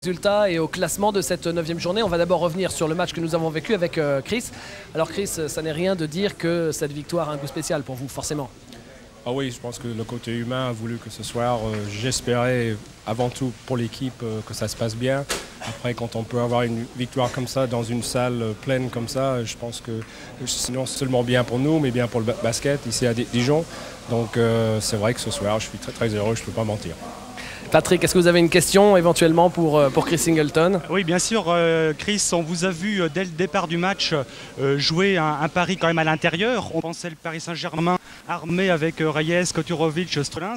Résultats et au classement de cette 9e journée. On va d'abord revenir sur le match que nous avons vécu avec Chris. Alors Chris, ça n'est rien de dire que cette victoire a un goût spécial pour vous, forcément. Ah oui, je pense que le côté humain a voulu que ce soir, j'espérais avant tout pour l'équipe que ça se passe bien. Après, quand on peut avoir une victoire comme ça dans une salle pleine comme ça, je pense que c'est non seulement bien pour nous, mais bien pour le basket ici à Dijon. Donc c'est vrai que ce soir, je suis très heureux, je ne peux pas mentir. Patrick, est-ce que vous avez une question éventuellement pour Chris Singleton? Oui, bien sûr, Chris, on vous a vu dès le départ du match jouer un pari quand même à l'intérieur. On pensait le Paris Saint-Germain armé avec Reyes, Koturovic, Stolins.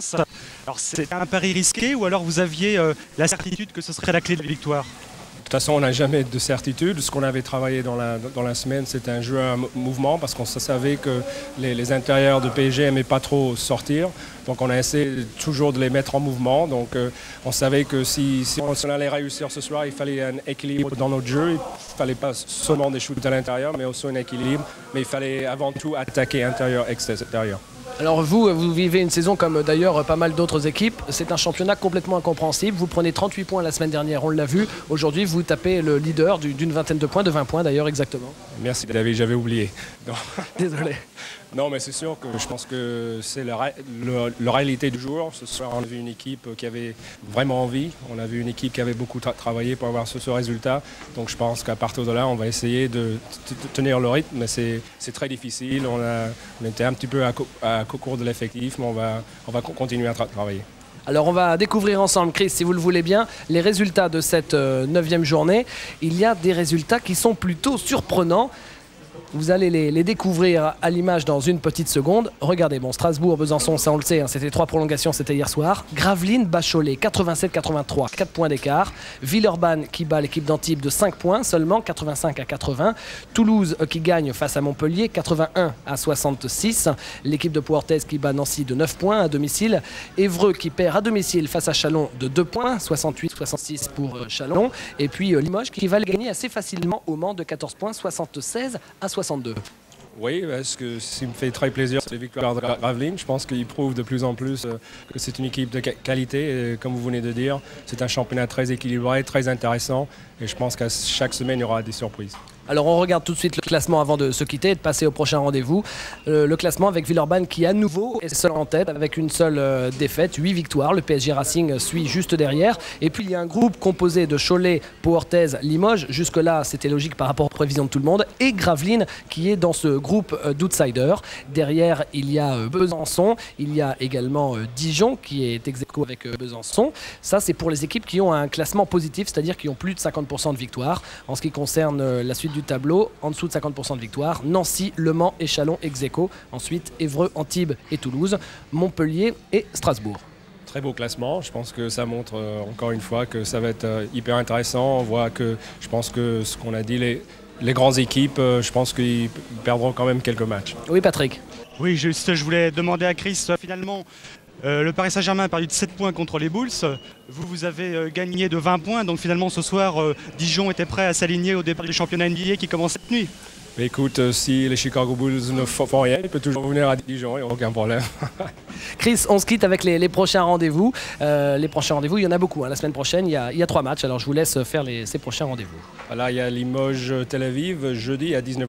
Alors c'était un pari risqué ou alors vous aviez la certitude que ce serait la clé de la victoire? De toute façon, on n'a jamais de certitude. Ce qu'on avait travaillé dans la semaine, c'était un jeu à mouvement parce qu'on savait que les intérieurs de PSG n'aimaient pas trop sortir. Donc on a essayé toujours de les mettre en mouvement. Donc on savait que si on allait réussir ce soir, il fallait un équilibre dans notre jeu. Il ne fallait pas seulement des shoots à l'intérieur, mais aussi un équilibre. Mais il fallait avant tout attaquer intérieur-extérieur. Alors vous vivez une saison comme d'ailleurs pas mal d'autres équipes. C'est un championnat complètement incompréhensible. Vous prenez 38 points la semaine dernière, on l'a vu. Aujourd'hui, vous tapez le leader d'une vingtaine de points, de 20 points d'ailleurs exactement. Merci David, j'avais oublié. Non. Désolé. Non, mais c'est sûr que je pense que c'est la réalité du jour. Ce soir, on a vu une équipe qui avait vraiment envie. On a vu une équipe qui avait beaucoup travaillé pour avoir ce résultat. Donc je pense qu'à partir de là, on va essayer de tenir le rythme. Mais c'est très difficile. On était un petit peu à court de l'effectif, mais on va continuer à travailler. Alors on va découvrir ensemble, Chris, si vous le voulez bien, les résultats de cette 9e journée. Il y a des résultats qui sont plutôt surprenants. Vous allez les découvrir à l'image dans une petite seconde. Regardez, bon, Strasbourg, Besançon, ça on le sait, hein, c'était 3 prolongations, c'était hier soir. Gravelines, Bacholay, 87-83, 4 points d'écart. Villeurbanne qui bat l'équipe d'Antibes de 5 points, seulement 85-80. Toulouse qui gagne face à Montpellier, 81-66. L'équipe de Poortez qui bat Nancy de 9 points à domicile. Évreux qui perd à domicile face à Châlons de 2 points, 68-66 pour Châlons. Et puis Limoges qui va le gagner assez facilement au Mans de 14 points, 76-62. Oui, parce que ce qui me fait très plaisir, c'est les victoires de Gravelines. Je pense qu'ils prouvent de plus en plus que c'est une équipe de qualité. Et comme vous venez de dire, c'est un championnat très équilibré, très intéressant. Et je pense qu'à chaque semaine, il y aura des surprises. Alors on regarde tout de suite le classement avant de se quitter et de passer au prochain rendez-vous. Le classement avec Villeurbanne qui à nouveau est seul en tête avec une seule défaite, 8 victoires. Le PSG Racing suit juste derrière. Et puis il y a un groupe composé de Cholet, Poortez, Limoges. Jusque-là c'était logique par rapport aux prévisions de tout le monde. Et Gravelines qui est dans ce groupe d'outsiders. Derrière il y a Besançon. Il y a également Dijon qui est ex-aequo avec Besançon. Ça c'est pour les équipes qui ont un classement positif, c'est-à-dire qui ont plus de 50% de victoires. En ce qui concerne la suite du tableau, en dessous de 50% de victoire, Nancy, Le Mans et Châlons ex-aequo. Ensuite, Évreux, Antibes et Toulouse, Montpellier et Strasbourg. Très beau classement. Je pense que ça montre encore une fois que ça va être hyper intéressant. On voit que je pense que ce qu'on a dit, les grandes équipes, je pense qu'ils perdront quand même quelques matchs. Oui, Patrick. Oui, juste, je voulais demander à Chris, finalement, le Paris Saint-Germain a perdu de 7 points contre les Bulls. Vous avez gagné de 20 points. Donc finalement, ce soir, Dijon était prêt à s'aligner au départ du championnat NBA qui commence cette nuit. Mais écoute, si les Chicago Bulls ne font rien, il peut toujours venir à Dijon, il n'y a aucun problème. Chris, on se quitte avec les prochains rendez-vous. Les prochains rendez-vous, il y en a beaucoup. Hein. La semaine prochaine, il y a 3 matchs. Alors je vous laisse faire ces prochains rendez-vous. Là, il y a Limoges-Tel Aviv jeudi à 19h.